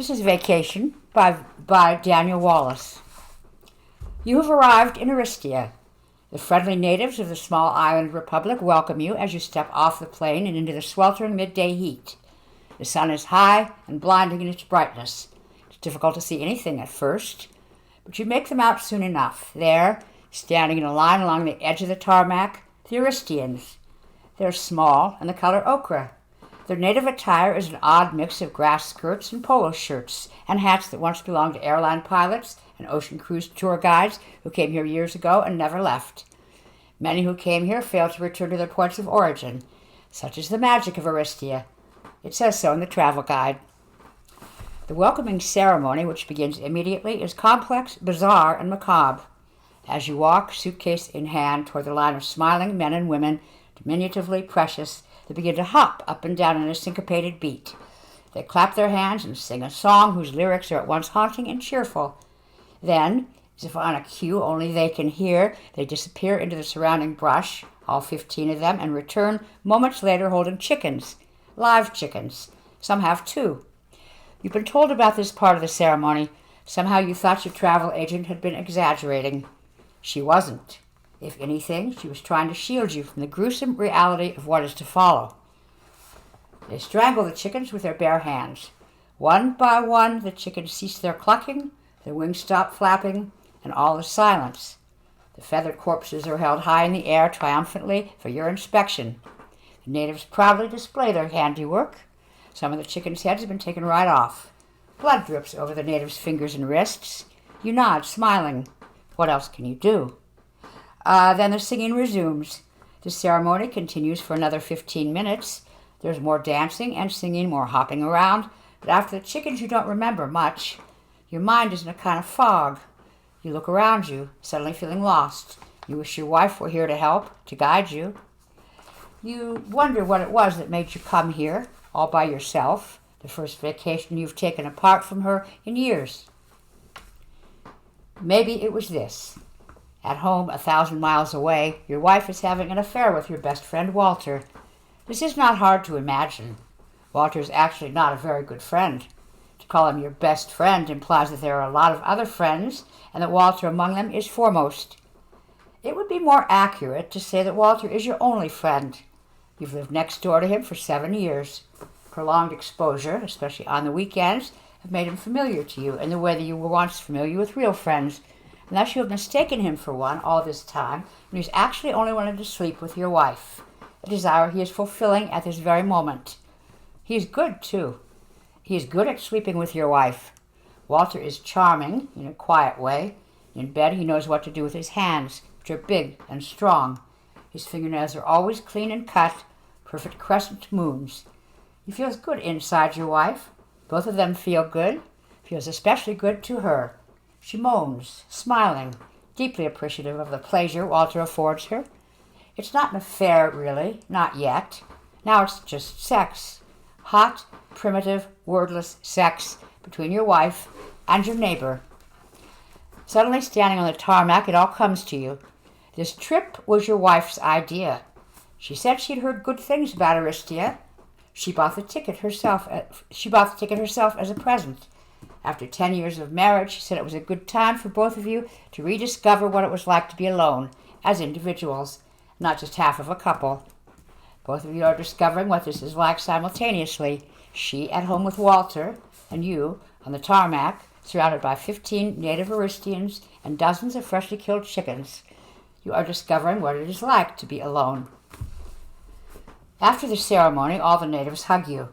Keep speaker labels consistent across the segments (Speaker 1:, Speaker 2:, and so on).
Speaker 1: This is Vacation by Daniel Wallace. You have arrived in Aristia. The friendly natives of the small island republic welcome you as you step off the plane and into the sweltering midday heat. The sun is high and blinding in its brightness. It's difficult to see anything at first, but you make them out soon enough. There, standing in a line along the edge of the tarmac, the Aristians. They're small and the color ochre. Their native attire is an odd mix of grass skirts and polo shirts and hats that once belonged to airline pilots and ocean cruise tour guides who came here years ago and never left. Many who came here failed to return to their points of origin. Such is the magic of Aristia. It says so in the travel guide. The welcoming ceremony, which begins immediately, is complex, bizarre, and macabre. As you walk, suitcase in hand, toward the line of smiling men and women, diminutively precious, they begin to hop up and down in a syncopated beat. They clap their hands and sing a song whose lyrics are at once haunting and cheerful. Then, as if on a cue only they can hear, they disappear into the surrounding brush, all 15 of them, and return moments later holding chickens, live chickens. Some have 2. You've been told about this part of the ceremony. Somehow you thought your travel agent had been exaggerating. She wasn't. If anything, she was trying to shield you from the gruesome reality of what is to follow. They strangle the chickens with their bare hands. One by one, the chickens cease their clucking, their wings stop flapping, and all is silence. The feathered corpses are held high in the air triumphantly for your inspection. The natives proudly display their handiwork. Some of the chickens' heads have been taken right off. Blood drips over the natives' fingers and wrists. You nod, smiling. What else can you do? Then the singing resumes. The ceremony continues for another 15 minutes. There's more dancing and singing, more hopping around. But after the chickens, you don't remember much. Your mind is in a kind of fog. You look around you, suddenly feeling lost. You wish your wife were here to help, to guide you. You wonder what it was that made you come here, all by yourself, the first vacation you've taken apart from her in years. Maybe it was this. At home, 1,000 miles away, your wife is having an affair with your best friend, Walter. This is not hard to imagine. Walter is actually not a very good friend. To call him your best friend implies that there are a lot of other friends, and that Walter among them is foremost. It would be more accurate to say that Walter is your only friend. You've lived next door to him for 7 years. Prolonged exposure, especially on the weekends, have made him familiar to you in the way that you were once familiar with real friends, unless you have mistaken him for one all this time, and he's actually only wanted to sleep with your wife, a desire he is fulfilling at this very moment. He is good, too. He is good at sleeping with your wife. Walter is charming, in a quiet way. In bed, he knows what to do with his hands, which are big and strong. His fingernails are always clean and cut, perfect crescent moons. He feels good inside your wife. Both of them feel good. Feels especially good to her. She moans, smiling, deeply appreciative of the pleasure Walter affords her. It's not an affair, really, not yet. Now it's just sex. Hot, primitive, wordless sex between your wife and your neighbor. Suddenly, standing on the tarmac, it all comes to you. This trip was your wife's idea. She said she'd heard good things about Aristia. She bought the ticket herself as a present. After 10 years of marriage, she said it was a good time for both of you to rediscover what it was like to be alone, as individuals, not just half of a couple. Both of you are discovering what this is like simultaneously. She at home with Walter, and you on the tarmac, surrounded by 15 native Aristians and dozens of freshly killed chickens. You are discovering what it is like to be alone. After the ceremony, all the natives hug you.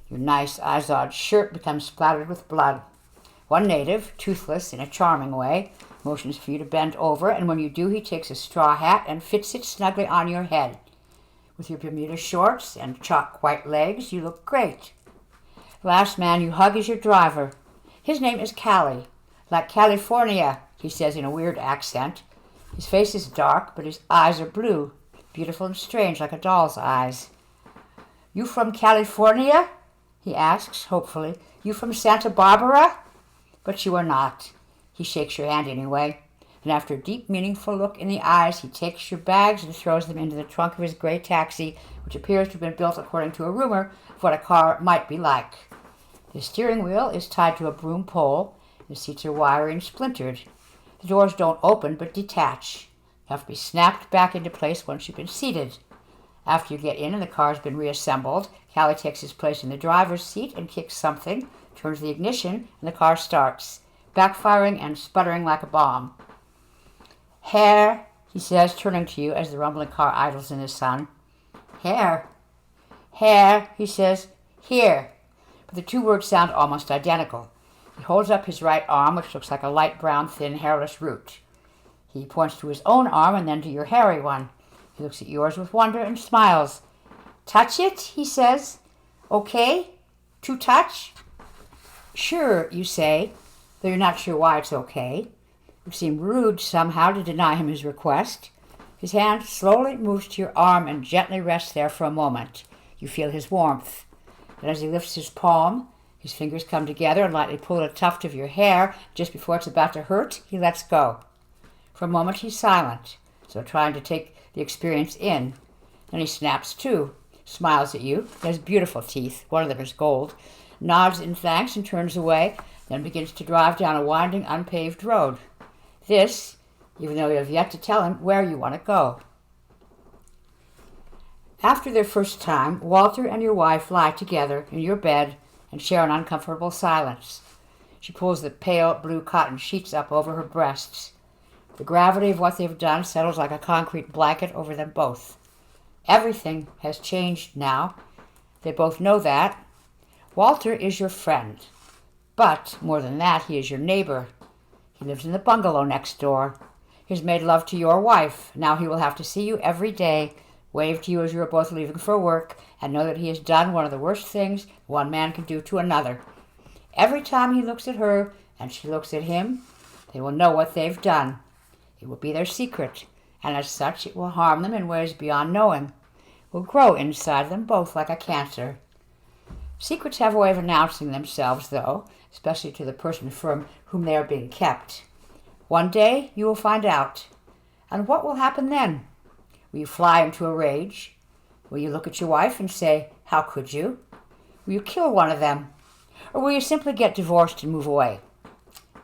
Speaker 1: Your nice Izod shirt becomes splattered with blood. One native, toothless in a charming way, motions for you to bend over, and when you do, he takes a straw hat and fits it snugly on your head. With your Bermuda shorts and chalk white legs, you look great. The last man you hug is your driver. His name is Callie. Like California, he says in a weird accent. His face is dark, but his eyes are blue, beautiful and strange like a doll's eyes. You from California? He asks, hopefully. You from Santa Barbara? But you are not. He shakes your hand anyway, and after a deep, meaningful look in the eyes, he takes your bags and throws them into the trunk of his gray taxi, which appears to have been built according to a rumor of what a car might be like. His steering wheel is tied to a broom pole. The seats are wiry and splintered. The doors don't open but detach. You have to be snapped back into place once you've been seated. After you get in and the car's been reassembled, Callie takes his place in the driver's seat and kicks something, turns the ignition, and the car starts, backfiring and sputtering like a bomb. "Hair," he says, turning to you as the rumbling car idles in the sun. "Hair." "Hair," he says. "Here." But the two words sound almost identical. He holds up his right arm, which looks like a light brown, thin, hairless root. He points to his own arm and then to your hairy one. He looks at yours with wonder and smiles. "Touch it," he says. "Okay? To touch?" "Sure," you say, though you're not sure why it's okay. It would seem rude somehow to deny him his request. His hand slowly moves to your arm and gently rests there for a moment. You feel his warmth. Then as he lifts his palm, his fingers come together and lightly pull at a tuft of your hair just before it's about to hurt, he lets go. For a moment he's silent, so trying to take the experience in. Then he snaps to, smiles at you. He has beautiful teeth, one of them is gold, nods in thanks and turns away, then begins to drive down a winding, unpaved road. This, even though you have yet to tell him where you want to go. After their first time, Walter and your wife lie together in your bed and share an uncomfortable silence. She pulls the pale blue cotton sheets up over her breasts. The gravity of what they've done settles like a concrete blanket over them both. Everything has changed now. They both know that. Walter is your friend. But, more than that, he is your neighbor. He lives in the bungalow next door. He's made love to your wife. Now he will have to see you every day, wave to you as you are both leaving for work, and know that he has done one of the worst things one man can do to another. Every time he looks at her and she looks at him, they will know what they've done. It will be their secret, and as such it will harm them in ways beyond knowing. It will grow inside them both like a cancer. Secrets have a way of announcing themselves, though, especially to the person from whom they are being kept. One day you will find out. And what will happen then? Will you fly into a rage? Will you look at your wife and say, "How could you?" Will you kill one of them? Or will you simply get divorced and move away?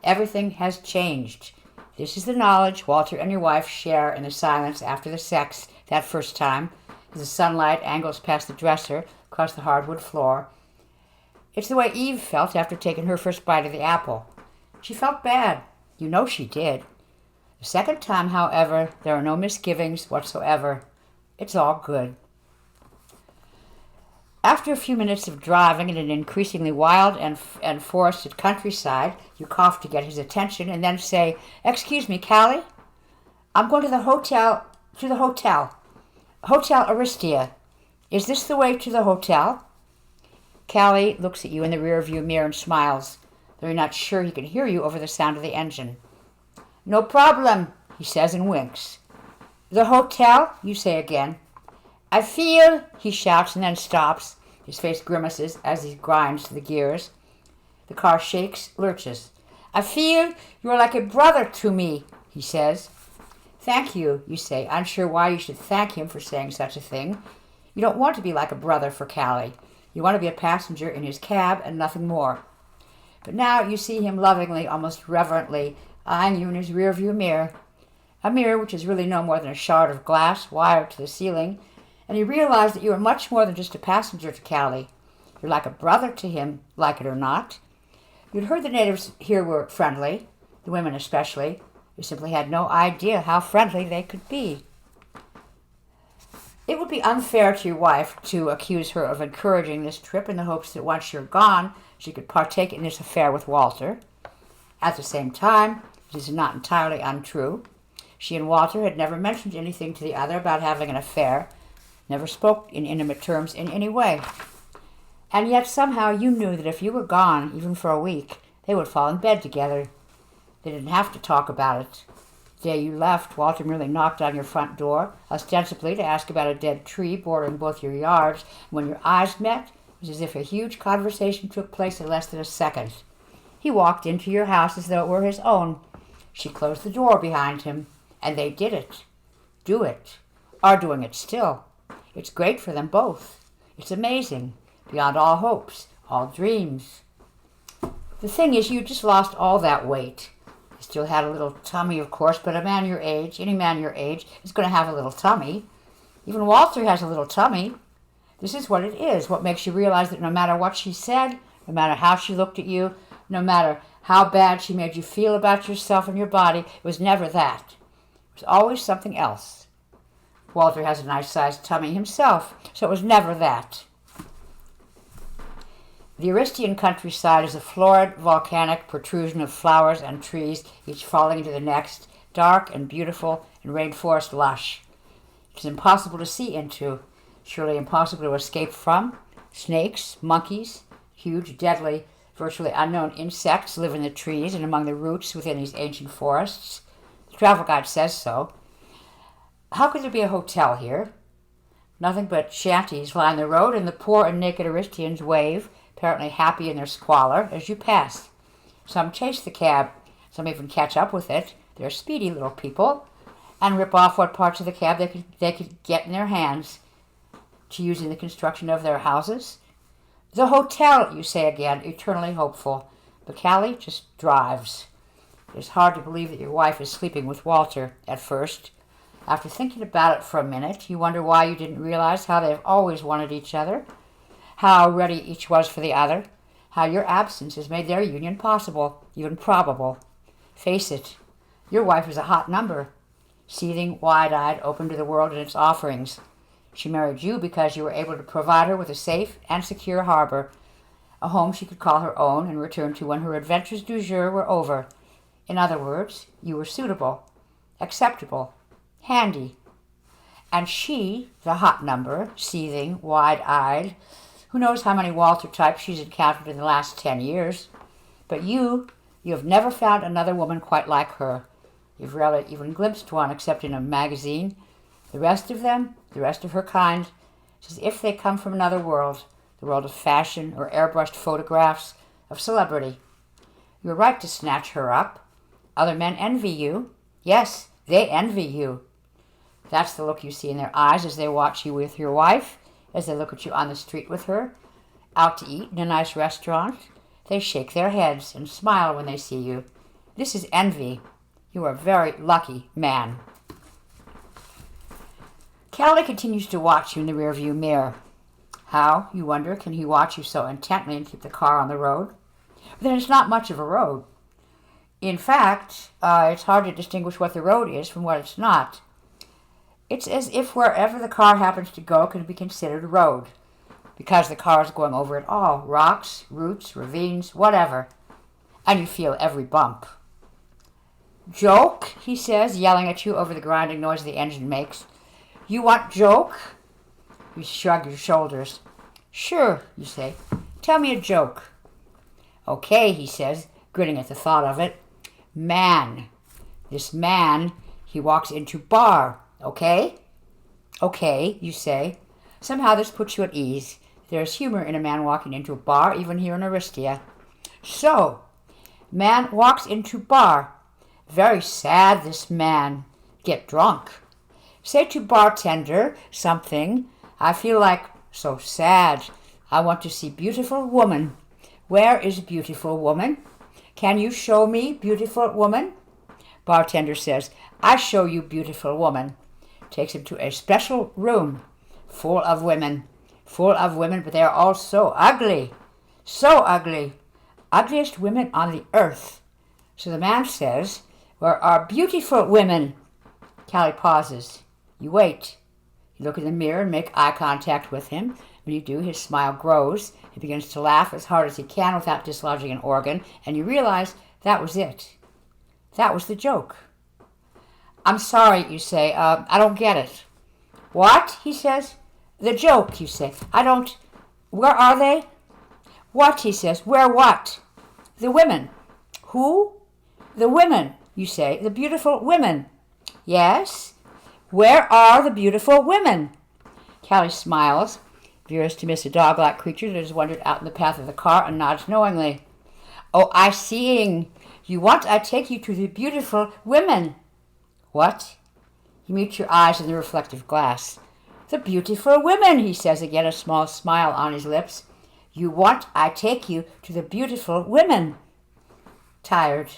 Speaker 1: Everything has changed. This is the knowledge Walter and your wife share in the silence after the sex, that first time, as the sunlight angles past the dresser across the hardwood floor. It's the way Eve felt after taking her first bite of the apple. She felt bad. You know she did. The second time, however, there are no misgivings whatsoever. It's all good. After a few minutes of driving in an increasingly wild and forested countryside, you cough to get his attention and then say, "Excuse me, Callie? I'm going to the hotel. Hotel Aristia. Is this the way to the hotel?" Callie looks at you in the rearview mirror and smiles, though you're not sure he can hear you over the sound of the engine. "No problem," he says and winks. "The hotel?" you say again. "I feel," he shouts and then stops. His face grimaces as he grinds to the gears. The car shakes, lurches. "I feel you are like a brother to me," he says. "Thank you," you say, unsure why you should thank him for saying such a thing. You don't want to be like a brother for Callie. You want to be a passenger in his cab and nothing more. But now you see him lovingly, almost reverently, eyeing you in his rearview mirror, a mirror which is really no more than a shard of glass wired to the ceiling, and you realize that you are much more than just a passenger to Callie. You're like a brother to him, like it or not. You'd heard the natives here were friendly, the women especially. You simply had no idea how friendly they could be. It would be unfair to your wife to accuse her of encouraging this trip in the hopes that once you're gone, she could partake in this affair with Walter. At the same time, it is not entirely untrue. She and Walter had never mentioned anything to the other about having an affair, never spoke in intimate terms in any way. And yet somehow you knew that if you were gone, even for a week, they would fall in bed together. They didn't have to talk about it. The day you left, Walter merely knocked on your front door, ostensibly to ask about a dead tree bordering both your yards, and when your eyes met, it was as if a huge conversation took place in less than a second. He walked into your house as though it were his own. She closed the door behind him, and they did it. Do it. Are doing it still. It's great for them both. It's amazing, beyond all hopes, all dreams. The thing is, you just lost all that weight. You still had a little tummy, of course, but a man your age, any man your age, is going to have a little tummy. Even Walter has a little tummy. This is what it is, what makes you realize that no matter what she said, no matter how she looked at you, no matter how bad she made you feel about yourself and your body, it was never that. It was always something else. Walter has a nice-sized tummy himself, so it was never that. The Aristian countryside is a florid, volcanic protrusion of flowers and trees, each falling into the next, dark and beautiful and rainforest lush. It is impossible to see into, surely impossible to escape from. Snakes, monkeys, huge, deadly, virtually unknown insects live in the trees and among the roots within these ancient forests. The travel guide says so. How could there be a hotel here? Nothing but shanties line the road, and the poor and naked Aristians wave, apparently happy in their squalor, as you pass. Some chase the cab, some even catch up with it. They're speedy little people, and rip off what parts of the cab they could get in their hands to use in the construction of their houses. The hotel, you say again, eternally hopeful. But Callie just drives. It is hard to believe that your wife is sleeping with Walter at first. After thinking about it for a minute, you wonder why you didn't realize how they've always wanted each other, how ready each was for the other, how your absence has made their union possible, even probable. Face it, your wife is a hot number, seething, wide-eyed, open to the world and its offerings. She married you because you were able to provide her with a safe and secure harbor, a home she could call her own and return to when her adventures du jour were over. In other words, you were suitable, acceptable, handy. And she, the hot number, seething, wide-eyed, who knows how many Walter types she's encountered in the last 10 years. But you have never found another woman quite like her. You've rarely even glimpsed one except in a magazine. The rest of them, the rest of her kind, it's as if they come from another world, the world of fashion or airbrushed photographs of celebrity. You're right to snatch her up. Other men envy you. Yes, they envy you. That's the look you see in their eyes as they watch you with your wife, as they look at you on the street with her, out to eat in a nice restaurant. They shake their heads and smile when they see you. This is envy. You are a very lucky man. Callie continues to watch you in the rearview mirror. How, you wonder, can he watch you so intently and keep the car on the road? Then it's not much of a road. In fact, it's hard to distinguish what the road is from what it's not. It's as if wherever the car happens to go can be considered a road, because the car is going over it all, rocks, roots, ravines, whatever, and you feel every bump. Joke, he says, yelling at you over the grinding noise the engine makes. You want joke? You shrug your shoulders. Sure, you say. Tell me a joke. Okay, he says, grinning at the thought of it. Man. This man, he walks into bar. Okay? Okay, you say. Somehow this puts you at ease. There is humor in a man walking into a bar, even here in Aristia. So, man walks into bar. Very sad, this man. Get drunk. Say to bartender something. I feel like so sad. I want to see beautiful woman. Where is beautiful woman? Can you show me beautiful woman? Bartender says, I show you beautiful woman. Takes him to a special room full of women, but they are all so ugly, ugliest women on the earth. So the man says, where are beautiful women? Callie pauses. You wait. You look in the mirror and make eye contact with him. When you do, his smile grows. He begins to laugh as hard as he can without dislodging an organ, and you realize that was it. That was the joke. I'm sorry, you say. I don't get it. What? He says. The joke, you say. I don't. Where are they? What? He says. Where what? The women. Who? The women, you say. The beautiful women. Yes? Where are the beautiful women? Callie smiles, veers to miss a dog-like creature that has wandered out in the path of the car and nods knowingly. Oh, I seeing. You want I take you to the beautiful women. What? You meet your eyes in the reflective glass. The beautiful women, he says again, a small smile on his lips. You want I take you to the beautiful women. Tired.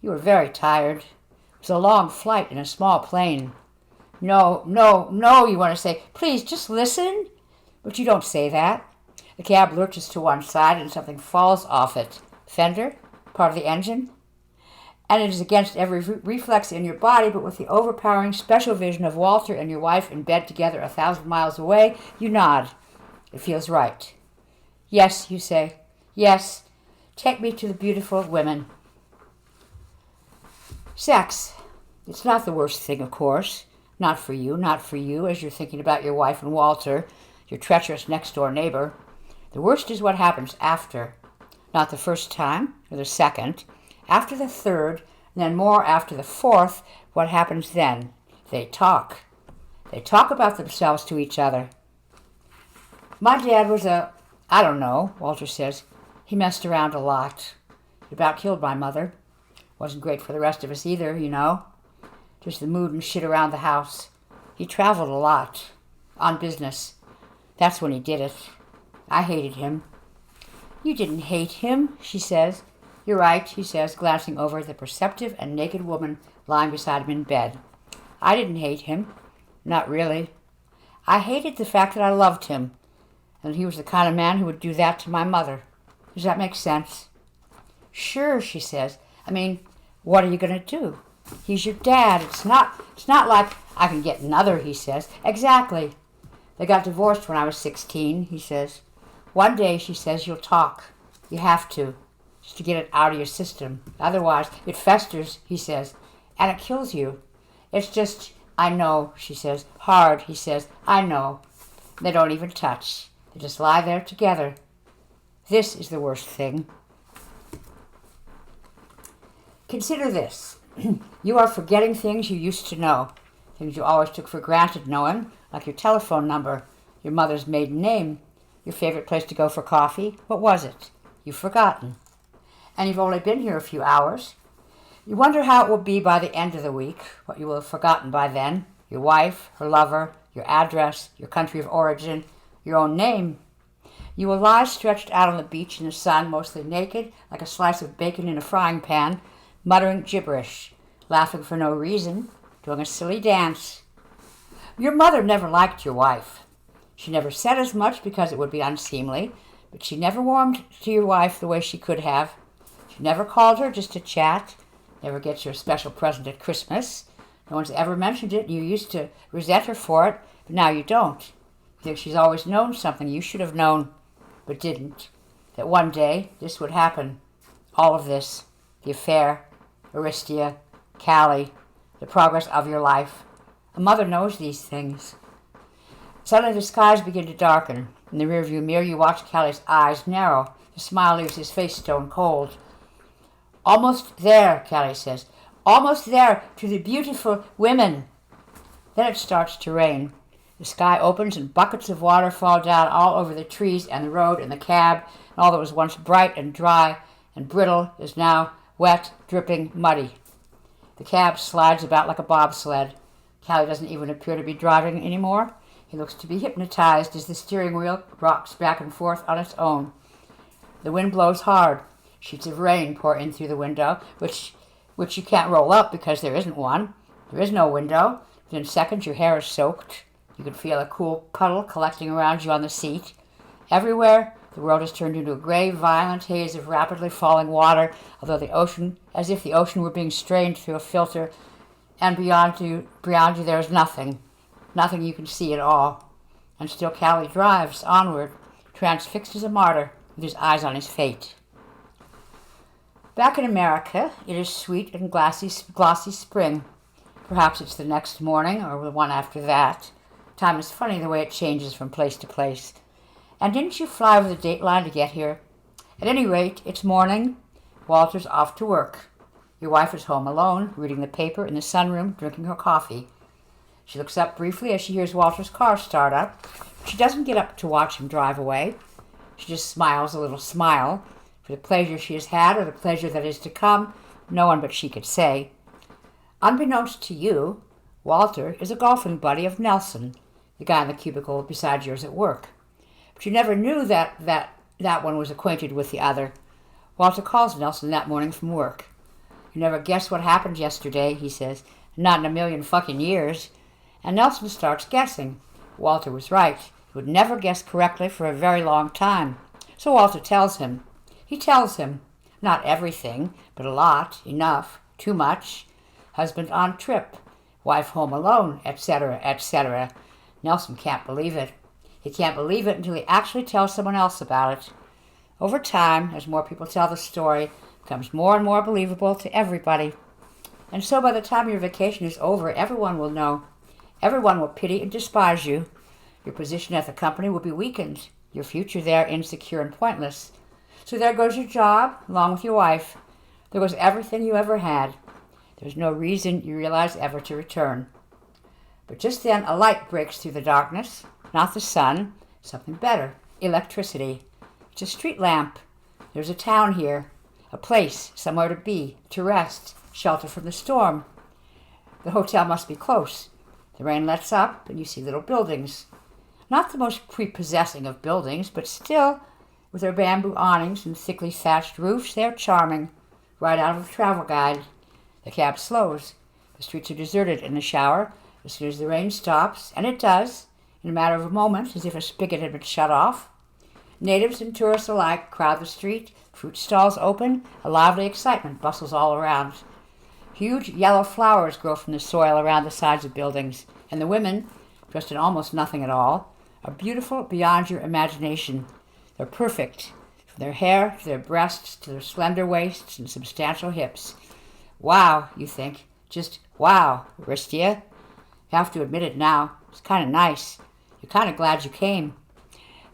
Speaker 1: You were very tired. It was a long flight in a small plane. No, no, no, you want to say. Please, just listen. But you don't say that. The cab lurches to one side and something falls off it. Fender? Part of the engine? And it is against every reflex in your body, but with the overpowering special vision of Walter and your wife in bed together 1,000 miles away, you nod. It feels right. Yes, you say. Yes. Take me to the beautiful women. Sex. It's not the worst thing, of course. Not for you, as you're thinking about your wife and Walter, your treacherous next-door neighbor. The worst is what happens after. Not the first time, or the second. After the third, and then more after the fourth, what happens then? They talk. They talk about themselves to each other. My dad was I don't know, Walter says. He messed around a lot. He about killed my mother. Wasn't great for the rest of us either, you know. Just the mood and shit around the house. He traveled a lot. On business. That's when he did it. I hated him. You didn't hate him, she says. You're right, he says, glancing over at the perceptive and naked woman lying beside him in bed. I didn't hate him. Not really. I hated the fact that I loved him, and that he was the kind of man who would do that to my mother. Does that make sense? Sure, she says. I mean, what are you going to do? He's your dad. It's not like I can get another, he says. Exactly. They got divorced when I was 16, he says. One day, she says, you'll talk. You have to. Just to get it out of your system. Otherwise, it festers, he says, and it kills you. It's just, I know, she says. Hard, he says. I know. They don't even touch. They just lie there together. This is the worst thing. Consider this. You are forgetting things you used to know. Things you always took for granted knowing, like your telephone number, your mother's maiden name, your favorite place to go for coffee. What was it? You've forgotten. And you've only been here a few hours. You wonder how it will be by the end of the week, what you will have forgotten by then. Your wife, her lover, your address, your country of origin, your own name. You will lie stretched out on the beach in the sun, mostly naked, like a slice of bacon in a frying pan, muttering gibberish, laughing for no reason, doing a silly dance. Your mother never liked your wife. She never said as much because it would be unseemly, but she never warmed to your wife the way she could have. She never called her just to chat, never gets her a special present at Christmas. No one's ever mentioned it. You used to resent her for it, but now you don't. You think she's always known something you should have known, but didn't. That one day this would happen. All of this. The affair, Aristia, Callie, the progress of your life. A mother knows these things. Suddenly the skies begin to darken. In the rearview mirror you watch Callie's eyes narrow. The smile leaves his face stone cold. Almost there, Callie says. Almost there to the beautiful women. Then it starts to rain. The sky opens and buckets of water fall down all over the trees and the road and the cab, and all that was once bright and dry and brittle is now wet, dripping, muddy. The cab slides about like a bobsled. Callie doesn't even appear to be driving anymore. He looks to be hypnotized as the steering wheel rocks back and forth on its own. The wind blows hard. Sheets of rain pour in through the window, which you can't roll up because there isn't one. There is no window. Within seconds your hair is soaked. You can feel a cool puddle collecting around you on the seat. Everywhere, the world has turned into a gray, violent haze of rapidly falling water, as if the ocean were being strained through a filter, and beyond you there is nothing. Nothing you can see at all. And still Callie drives onward, transfixed as a martyr, with his eyes on his fate. Back in America, it is sweet and glossy spring. Perhaps it's the next morning, or the one after that. Time is funny the way it changes from place to place. And didn't you fly over the dateline to get here? At any rate, it's morning. Walter's off to work. Your wife is home alone, reading the paper in the sunroom, drinking her coffee. She looks up briefly as she hears Walter's car start up. She doesn't get up to watch him drive away. She just smiles a little smile. For the pleasure she has had or the pleasure that is to come, no one but she could say. Unbeknownst to you, Walter is a golfing buddy of Nelson, the guy in the cubicle beside yours at work. But you never knew that one was acquainted with the other. Walter calls Nelson that morning from work. "You never guessed what happened yesterday," he says. "Not in a million fucking years." And Nelson starts guessing. Walter was right. He would never guess correctly for a very long time. So Walter tells him. He tells him. Not everything, but a lot, enough, too much. Husband on trip, wife home alone, etc., etc. Nelson can't believe it. He can't believe it until he actually tells someone else about it. Over time, as more people tell the story, it becomes more and more believable to everybody. And so by the time your vacation is over, everyone will know. Everyone will pity and despise you. Your position at the company will be weakened. Your future there insecure and pointless. So there goes your job, along with your wife. There goes everything you ever had. There's no reason you realize ever to return. But just then a light breaks through the darkness. Not the sun, something better, electricity. It's a street lamp. There's a town here, a place, somewhere to be, to rest, shelter from the storm. The hotel must be close. The rain lets up, and you see little buildings. Not the most prepossessing of buildings, but still, with their bamboo awnings and thickly thatched roofs, they're charming, right out of a travel guide. The cab slows. The streets are deserted in the shower as soon as the rain stops, and it does, in a matter of a moment, as if a spigot had been shut off. Natives and tourists alike crowd the street, fruit stalls open, a lively excitement bustles all around. Huge yellow flowers grow from the soil around the sides of buildings, and the women, dressed in almost nothing at all, are beautiful beyond your imagination. They're perfect, from their hair to their breasts to their slender waists and substantial hips. Wow, you think. Just wow, Aristia. You have to admit it now. It's kind of nice. You're kind of glad you came.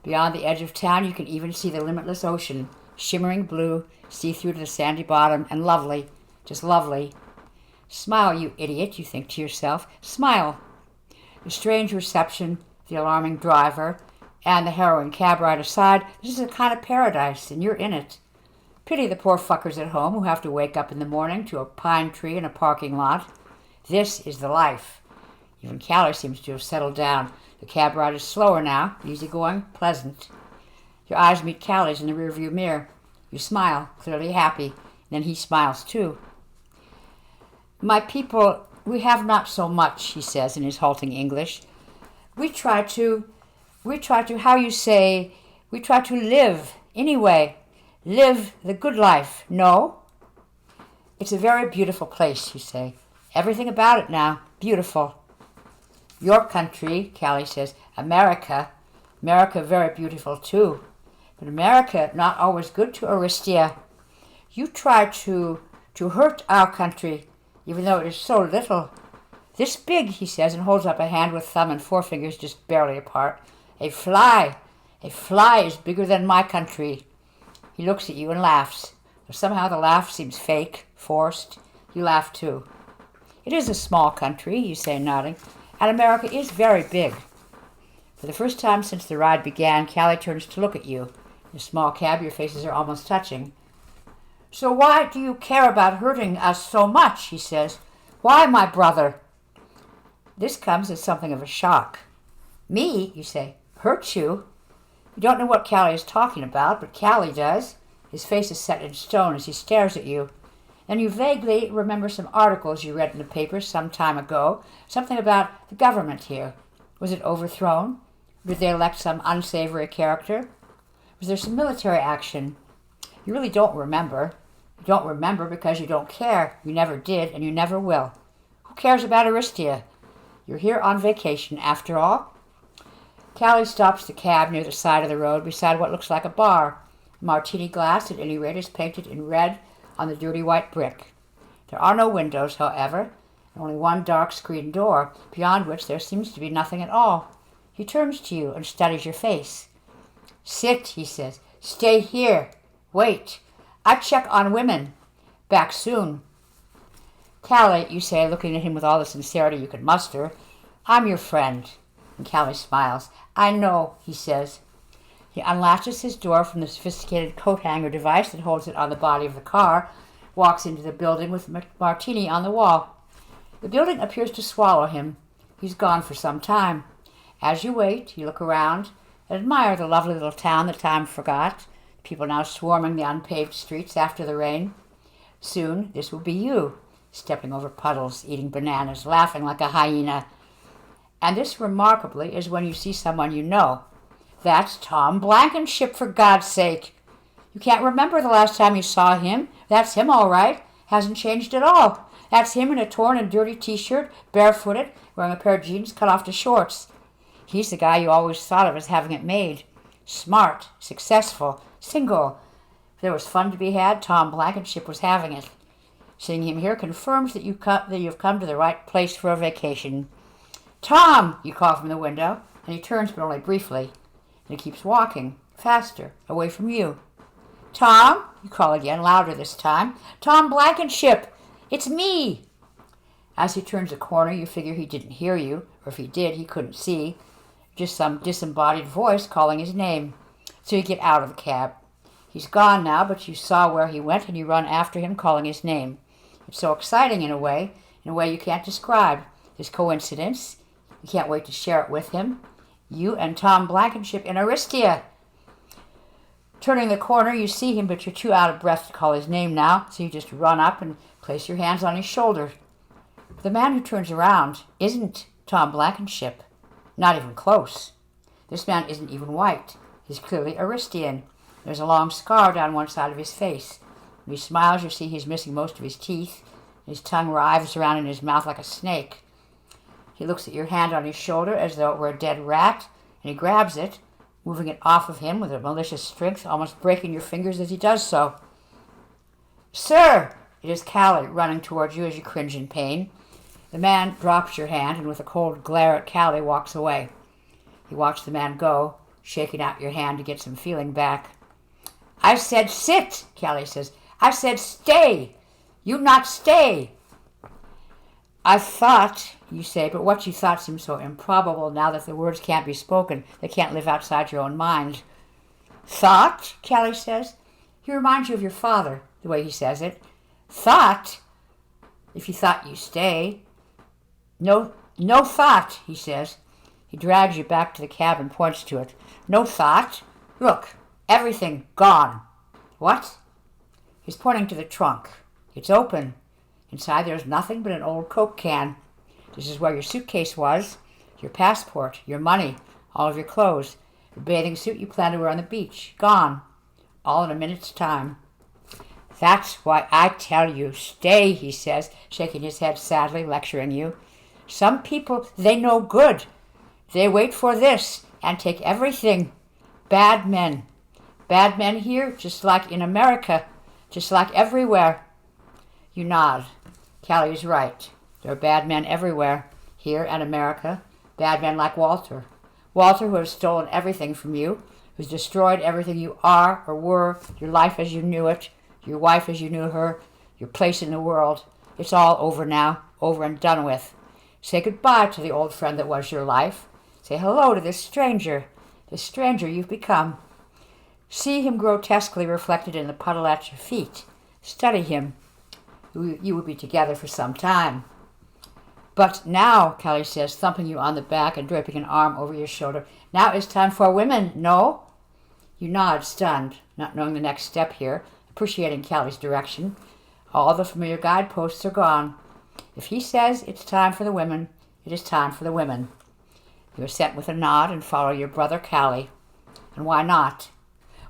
Speaker 1: Beyond the edge of town, you can even see the limitless ocean, shimmering blue, see-through to the sandy bottom, and lovely, just lovely. Smile, you idiot, you think to yourself. Smile. The strange reception, the alarming driver, and the harrowing cab ride aside, this is a kind of paradise, and you're in it. Pity the poor fuckers at home who have to wake up in the morning to a pine tree in a parking lot. This is the life. Even Callie seems to have settled down. The cab ride is slower now, easygoing, pleasant. Your eyes meet Callie's in the rearview mirror. You smile, clearly happy, and then he smiles too. "My people, we have not so much," he says in his halting English. We try to, how you say, we try to live, anyway. Live the good life, no? It's a very beautiful place, you say. Everything about it now, beautiful. Your country, Callie says, America very beautiful too. But America not always good to Aristia. You try to hurt our country, even though it is so little. This big, he says, and holds up a hand with thumb and forefingers just barely apart. A fly is bigger than my country. He looks at you and laughs. But somehow the laugh seems fake, forced. You laugh too. It is a small country, you say, nodding, and America is very big. For the first time since the ride began, Callie turns to look at you. In a small cab, your faces are almost touching. "So why do you care about hurting us so much?" he says. "Why, my brother?" This comes as something of a shock. "Me," you say, "hurt you?" You don't know what Callie is talking about, but Callie does. His face is set in stone as he stares at you. And you vaguely remember some articles you read in the paper some time ago, something about the government here. Was it overthrown? Did they elect some unsavory character? Was there some military action? You really don't remember. You don't remember because you don't care. You never did, and you never will. Who cares about Aristia? You're here on vacation, after all. Callie stops the cab near the side of the road beside what looks like a bar. A martini glass, at any rate, is painted in red on the dirty white brick. There are no windows, however, and only one dark screen door, beyond which there seems to be nothing at all. He turns to you and studies your face. "Sit," he says. "Stay here. Wait. I check on women. Back soon." "Callie," you say, looking at him with all the sincerity you could muster, "I'm your friend." And Callie smiles. "I know," he says. He unlatches his door from the sophisticated coat hanger device that holds it on the body of the car, walks into the building with a martini on the wall. The building appears to swallow him. He's gone for some time. As you wait, you look around and admire the lovely little town that time forgot, People now swarming the unpaved streets after the rain. Soon this will be you, stepping over puddles, eating bananas, laughing like a hyena. And this, remarkably, is when you see someone you know. That's Tom Blankenship, for God's sake. You can't remember the last time you saw him. That's him, all right. Hasn't changed at all. That's him in a torn and dirty t-shirt, barefooted, wearing a pair of jeans cut off to shorts. He's the guy you always thought of as having it made. Smart, successful, single. If there was fun to be had, Tom Blankenship was having it. Seeing him here confirms that you've come to the right place for a vacation. Tom, you call from the window, and he turns but only briefly. And he keeps walking, faster, away from you. Tom, you call again, louder this time. Tom Blankenship, it's me. As he turns a corner, you figure he didn't hear you, or if he did, he couldn't see. Just some disembodied voice calling his name. So you get out of the cab. He's gone now, but you saw where he went, and you run after him, calling his name. It's so exciting in a way you can't describe. This coincidence. You can't wait to share it with him. You and Tom Blankenship in Aristia. Turning the corner, you see him, but you're too out of breath to call his name now, so you just run up and place your hands on his shoulder. The man who turns around isn't Tom Blankenship. Not even close. This man isn't even white. He's clearly Aristian. There's a long scar down one side of his face. When he smiles, you see he's missing most of his teeth. His tongue writhes around in his mouth like a snake. He looks at your hand on his shoulder as though it were a dead rat, and he grabs it, moving it off of him with a malicious strength, almost breaking your fingers as he does so. Sir! It is Callie running towards you as you cringe in pain. The man drops your hand and with a cold glare at Callie walks away. You watch the man go, shaking out your hand to get some feeling back. I said sit, Callie says. I said stay. You not stay. I thought, you say, but what you thought seems so improbable now that the words can't be spoken. They can't live outside your own mind. Thought, Callie says. He reminds you of your father, the way he says it. Thought? If you thought you stay. No thought, he says. He drags you back to the cab and points to it. No thought? Look, everything gone. What? He's pointing to the trunk. It's open. Inside there's nothing but an old Coke can. This is where your suitcase was, your passport, your money, all of your clothes, the bathing suit you planned to wear on the beach. Gone. All in a minute's time. That's why I tell you, stay, he says, shaking his head sadly, lecturing you. Some people, they no good. They wait for this and take everything. Bad men. Bad men here, just like in America, just like everywhere. You nod. Callie is right. There are bad men everywhere, here and America. Bad men like Walter. Walter, who has stolen everything from you, who's destroyed everything you are or were, your life as you knew it, your wife as you knew her, your place in the world. It's all over now, over and done with. Say goodbye to the old friend that was your life. Say hello to this stranger you've become. See him grotesquely reflected in the puddle at your feet. Study him. You will be together for some time. But now, Callie says, thumping you on the back and draping an arm over your shoulder, now it's time for women, no? You nod, stunned, not knowing the next step here, appreciating Callie's direction. All the familiar guideposts are gone. If he says it's time for the women, it is time for the women. You assent with a nod and follow your brother Callie. And why not?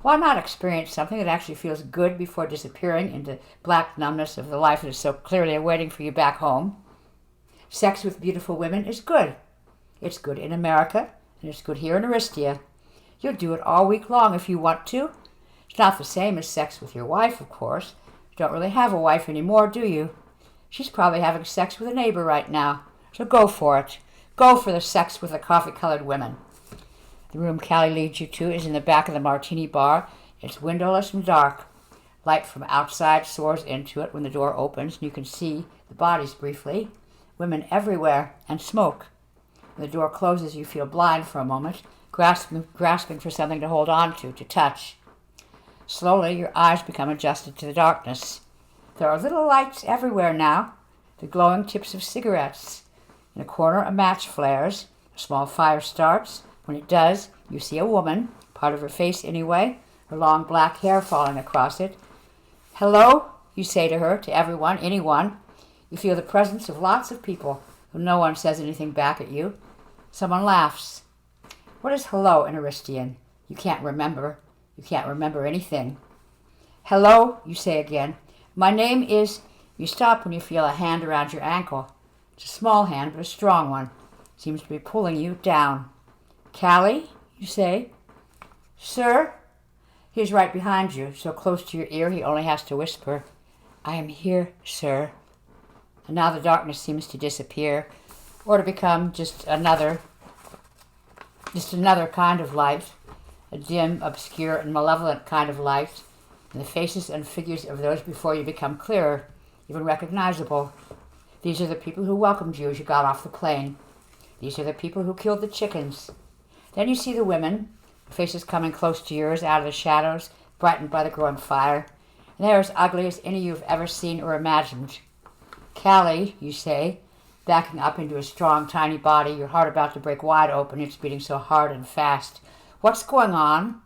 Speaker 1: Why not experience something that actually feels good before disappearing into black numbness of the life that is so clearly awaiting for you back home? Sex with beautiful women is good. It's good in America, and it's good here in Aristia. You'll do it all week long if you want to. It's not the same as sex with your wife, of course. You don't really have a wife anymore, do you? She's probably having sex with a neighbor right now. So go for it. Go for the sex with the coffee-colored women. The room Callie leads you to is in the back of the martini bar. It's windowless and dark. Light from outside soars into it when the door opens, and you can see the bodies briefly. Women everywhere, and smoke. When the door closes, you feel blind for a moment, grasping for something to hold on to touch. Slowly, your eyes become adjusted to the darkness. There are little lights everywhere now, the glowing tips of cigarettes. In a corner, a match flares. A small fire starts. When it does, you see a woman, part of her face anyway, her long black hair falling across it. Hello, you say to her, to everyone, anyone. You feel the presence of lots of people, though no one says anything back at you. Someone laughs. What is hello in Aristian? You can't remember. You can't remember anything. Hello, you say again. My name is... You stop when you feel a hand around your ankle. It's a small hand, but a strong one. It seems to be pulling you down. Callie, you say. Sir? He's right behind you, so close to your ear he only has to whisper, I am here, sir. And now the darkness seems to disappear, or to become just another kind of light, a dim, obscure, and malevolent kind of light, and the faces and figures of those before you become clearer, even recognizable. These are the people who welcomed you as you got off the plane. These are the people who killed the chickens. Then you see the women, faces coming close to yours out of the shadows, brightened by the growing fire, and they're as ugly as any you've ever seen or imagined. Callie, you say, backing up into a strong, tiny body, your heart about to break wide open, it's beating so hard and fast. What's going on?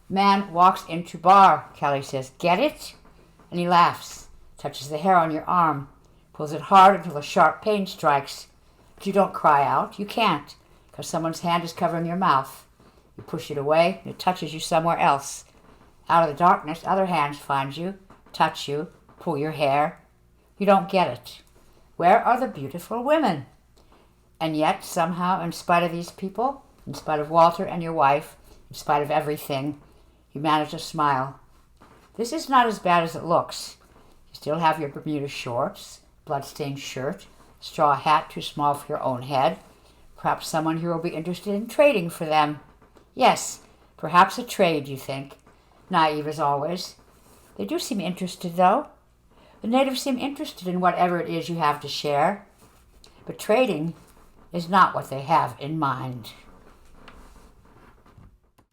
Speaker 1: Man walks into bar, Callie says. Get it? And he laughs, touches the hair on your arm, pulls it hard until a sharp pain strikes. But you don't cry out. You can't, because someone's hand is covering your mouth. You push it away, and it touches you somewhere else. Out of the darkness, other hands find you, touch you, pull your hair. You don't get it. Where are the beautiful women? And yet, somehow, in spite of these people, in spite of Walter and your wife, in spite of everything, you manage to smile. This is not as bad as it looks. You still have your Bermuda shorts, blood-stained shirt, straw hat too small for your own head. Perhaps someone here will be interested in trading for them. Yes, perhaps a trade, you think. Naive as always. They do seem interested, though. The natives seem interested in whatever it is you have to share. But trading is not what they have in mind.